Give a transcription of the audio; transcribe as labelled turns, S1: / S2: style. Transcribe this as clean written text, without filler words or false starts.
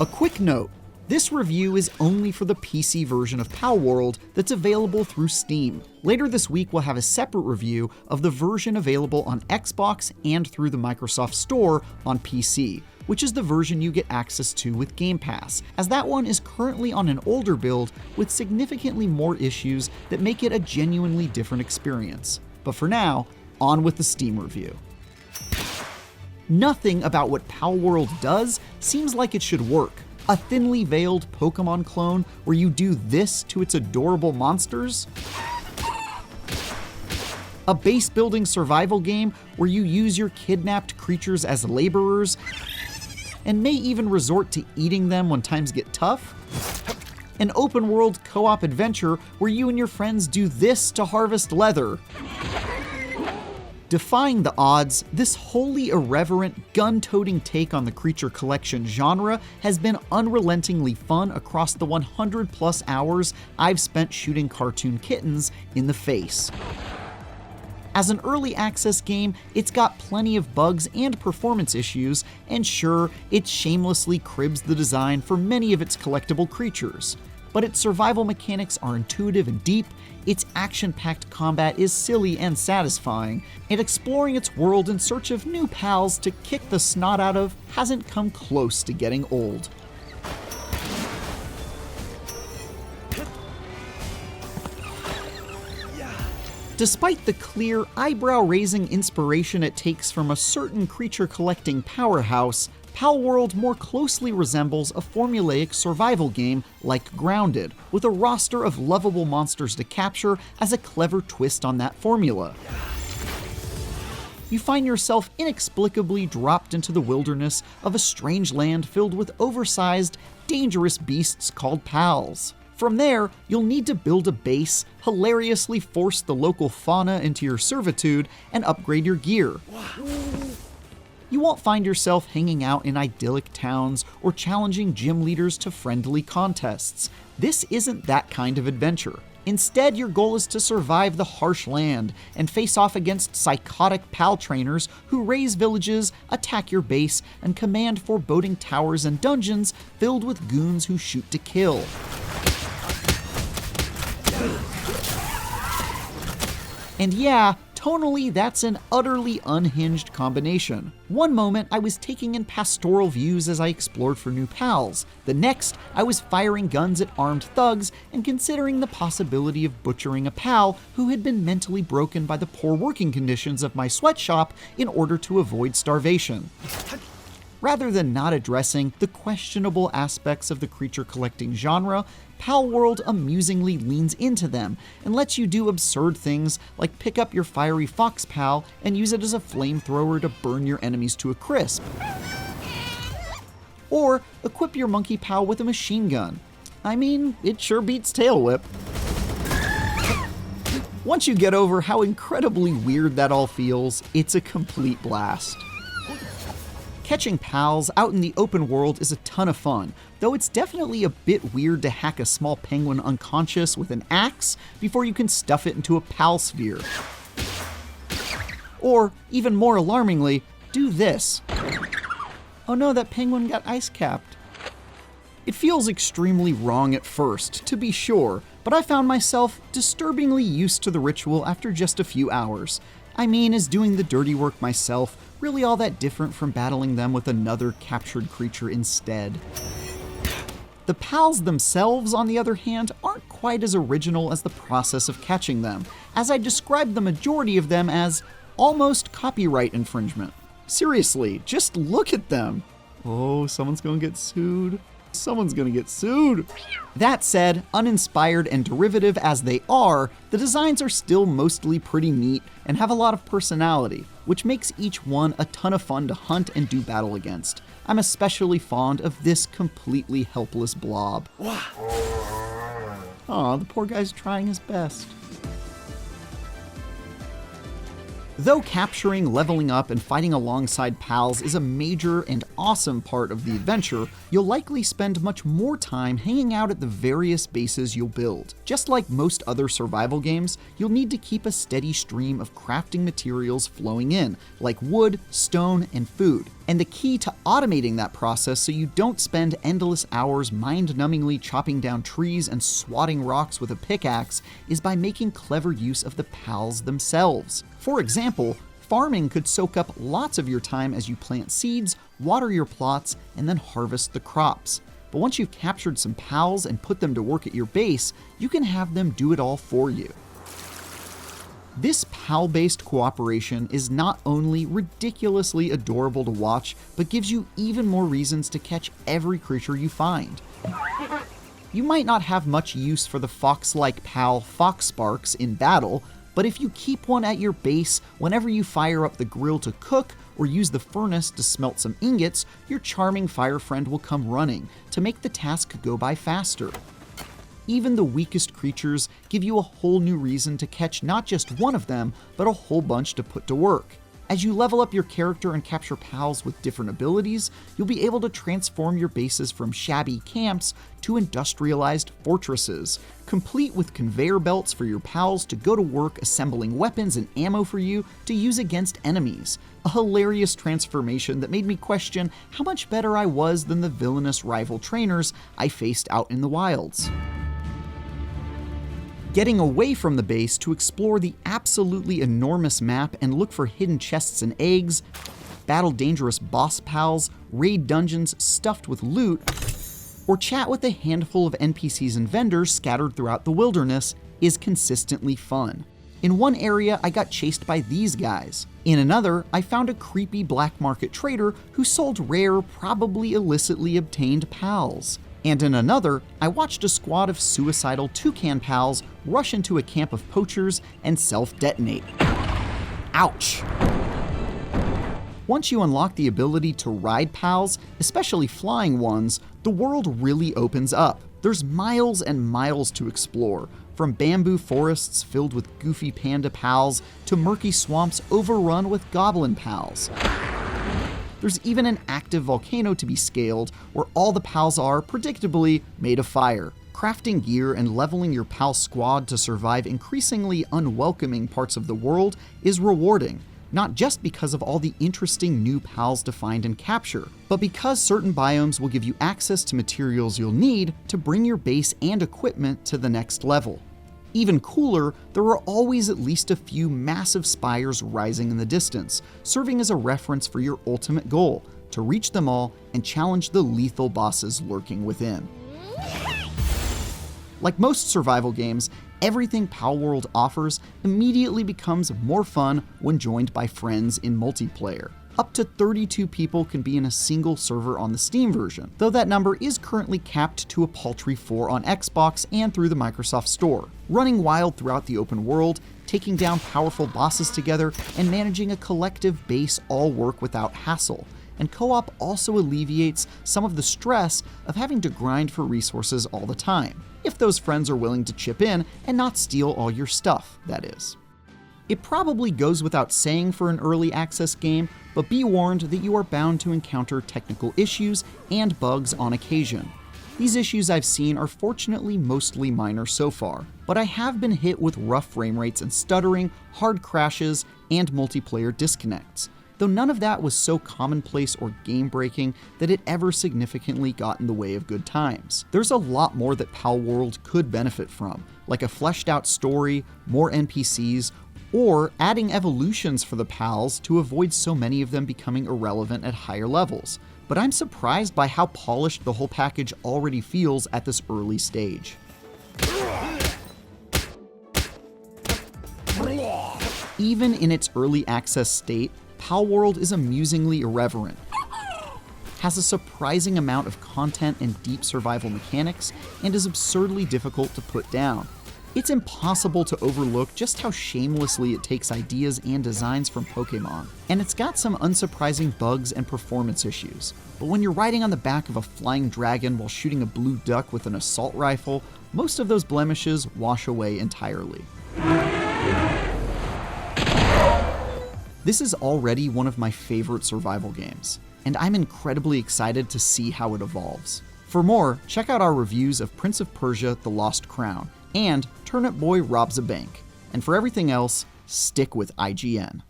S1: A quick note, this review is only for the PC version of Palworld that's available through Steam. Later this week we'll have a separate review of the version available on Xbox and through the Microsoft Store on PC, which is the version you get access to with Game Pass, as that one is currently on an older build with significantly more issues that make it a genuinely different experience. But for now, on with the Steam review. Nothing about what Palworld does seems like it should work. A thinly veiled Pokémon clone where you do this to its adorable monsters? A base-building survival game where you use your kidnapped creatures as laborers and may even resort to eating them when times get tough? An open-world co-op adventure where you and your friends do this to harvest leather? Defying the odds, this wholly irreverent, gun-toting take on the creature collection genre has been unrelentingly fun across the 100+ hours I've spent shooting cartoon kittens in the face. As an early access game, it's got plenty of bugs and performance issues, and sure, it shamelessly cribs the design for many of its collectible creatures. But its survival mechanics are intuitive and deep, its action-packed combat is silly and satisfying, and exploring its world in search of new pals to kick the snot out of hasn't come close to getting old. Despite the clear, eyebrow-raising inspiration it takes from a certain creature-collecting powerhouse, Palworld more closely resembles a formulaic survival game like Grounded, with a roster of lovable monsters to capture as a clever twist on that formula. You find yourself inexplicably dropped into the wilderness of a strange land filled with oversized, dangerous beasts called pals. From there, you'll need to build a base, hilariously force the local fauna into your servitude, and upgrade your gear. You won't find yourself hanging out in idyllic towns or challenging gym leaders to friendly contests. This isn't that kind of adventure. Instead, your goal is to survive the harsh land and face off against psychotic pal trainers who raise villages, attack your base, and command foreboding towers and dungeons filled with goons who shoot to kill. And yeah, tonally, that's an utterly unhinged combination. One moment, I was taking in pastoral views as I explored for new pals. The next, I was firing guns at armed thugs and considering the possibility of butchering a pal who had been mentally broken by the poor working conditions of my sweatshop in order to avoid starvation. Rather than not addressing the questionable aspects of the creature-collecting genre, Palworld amusingly leans into them and lets you do absurd things like pick up your fiery fox pal and use it as a flamethrower to burn your enemies to a crisp. Or equip your monkey pal with a machine gun. I mean, it sure beats Tail Whip. Once you get over how incredibly weird that all feels, it's a complete blast. Catching pals out in the open world is a ton of fun, though it's definitely a bit weird to hack a small penguin unconscious with an axe before you can stuff it into a pal sphere. Or, even more alarmingly, do this. Oh no, that penguin got ice-capped. It feels extremely wrong at first, to be sure, but I found myself disturbingly used to the ritual after just a few hours. I mean, is doing the dirty work myself really all that different from battling them with another captured creature instead? The pals themselves, on the other hand, aren't quite as original as the process of catching them, as I describe the majority of them as almost copyright infringement. Seriously, just look at them. Oh, someone's gonna get sued. Someone's gonna get sued. That said, uninspired and derivative as they are, the designs are still mostly pretty neat and have a lot of personality, which makes each one a ton of fun to hunt and do battle against. I'm especially fond of this completely helpless blob. Aw, the poor guy's trying his best. Though capturing, leveling up, and fighting alongside pals is a major and awesome part of the adventure, you'll likely spend much more time hanging out at the various bases you'll build. Just like most other survival games, you'll need to keep a steady stream of crafting materials flowing in, like wood, stone, and food. And the key to automating that process so you don't spend endless hours mind-numbingly chopping down trees and swatting rocks with a pickaxe is by making clever use of the pals themselves. For example, farming could soak up lots of your time as you plant seeds, water your plots, and then harvest the crops. But once you've captured some pals and put them to work at your base, you can have them do it all for you. This pal-based cooperation is not only ridiculously adorable to watch, but gives you even more reasons to catch every creature you find. You might not have much use for the fox-like pal Foxsparks in battle, but if you keep one at your base whenever you fire up the grill to cook or use the furnace to smelt some ingots, your charming fire friend will come running to make the task go by faster. Even the weakest creatures give you a whole new reason to catch not just one of them, but a whole bunch to put to work. As you level up your character and capture pals with different abilities, you'll be able to transform your bases from shabby camps to industrialized fortresses, complete with conveyor belts for your pals to go to work assembling weapons and ammo for you to use against enemies. A hilarious transformation that made me question how much better I was than the villainous rival trainers I faced out in the wilds. Getting away from the base to explore the absolutely enormous map and look for hidden chests and eggs, battle dangerous boss pals, raid dungeons stuffed with loot, or chat with a handful of NPCs and vendors scattered throughout the wilderness is consistently fun. In one area, I got chased by these guys. In another, I found a creepy black market trader who sold rare, probably illicitly obtained pals. And in another, I watched a squad of suicidal toucan pals rush into a camp of poachers and self-detonate. Ouch! Once you unlock the ability to ride pals, especially flying ones, the world really opens up. There's miles and miles to explore, from bamboo forests filled with goofy panda pals to murky swamps overrun with goblin pals. There's even an active volcano to be scaled where all the pals are, predictably, made of fire. Crafting gear and leveling your pal squad to survive increasingly unwelcoming parts of the world is rewarding, not just because of all the interesting new pals to find and capture, but because certain biomes will give you access to materials you'll need to bring your base and equipment to the next level. Even cooler, there are always at least a few massive spires rising in the distance, serving as a reference for your ultimate goal, to reach them all and challenge the lethal bosses lurking within. Like most survival games, everything Palworld offers immediately becomes more fun when joined by friends in multiplayer. Up to 32 people can be in a single server on the Steam version, though that number is currently capped to a paltry 4 on Xbox and through the Microsoft Store. Running wild throughout the open world, taking down powerful bosses together, and managing a collective base all work without hassle. And co-op also alleviates some of the stress of having to grind for resources all the time, if those friends are willing to chip in and not steal all your stuff, that is. It probably goes without saying for an early access game, but be warned that you are bound to encounter technical issues and bugs on occasion. These issues I've seen are fortunately mostly minor so far, but I have been hit with rough frame rates and stuttering, hard crashes, and multiplayer disconnects, though none of that was so commonplace or game-breaking that it ever significantly got in the way of good times. There's a lot more that Palworld could benefit from, like a fleshed-out story, more NPCs, or adding evolutions for the pals to avoid so many of them becoming irrelevant at higher levels. But I'm surprised by how polished the whole package already feels at this early stage. Even in its early access state, Palworld is amusingly irreverent, has a surprising amount of content and deep survival mechanics, and is absurdly difficult to put down. It's impossible to overlook just how shamelessly it takes ideas and designs from Pokémon, and it's got some unsurprising bugs and performance issues. But when you're riding on the back of a flying dragon while shooting a blue duck with an assault rifle, most of those blemishes wash away entirely. This is already one of my favorite survival games, and I'm incredibly excited to see how it evolves. For more, check out our reviews of Prince of Persia: The Lost Crown, and Turnip Boy Robs a Bank. And for everything else, stick with IGN.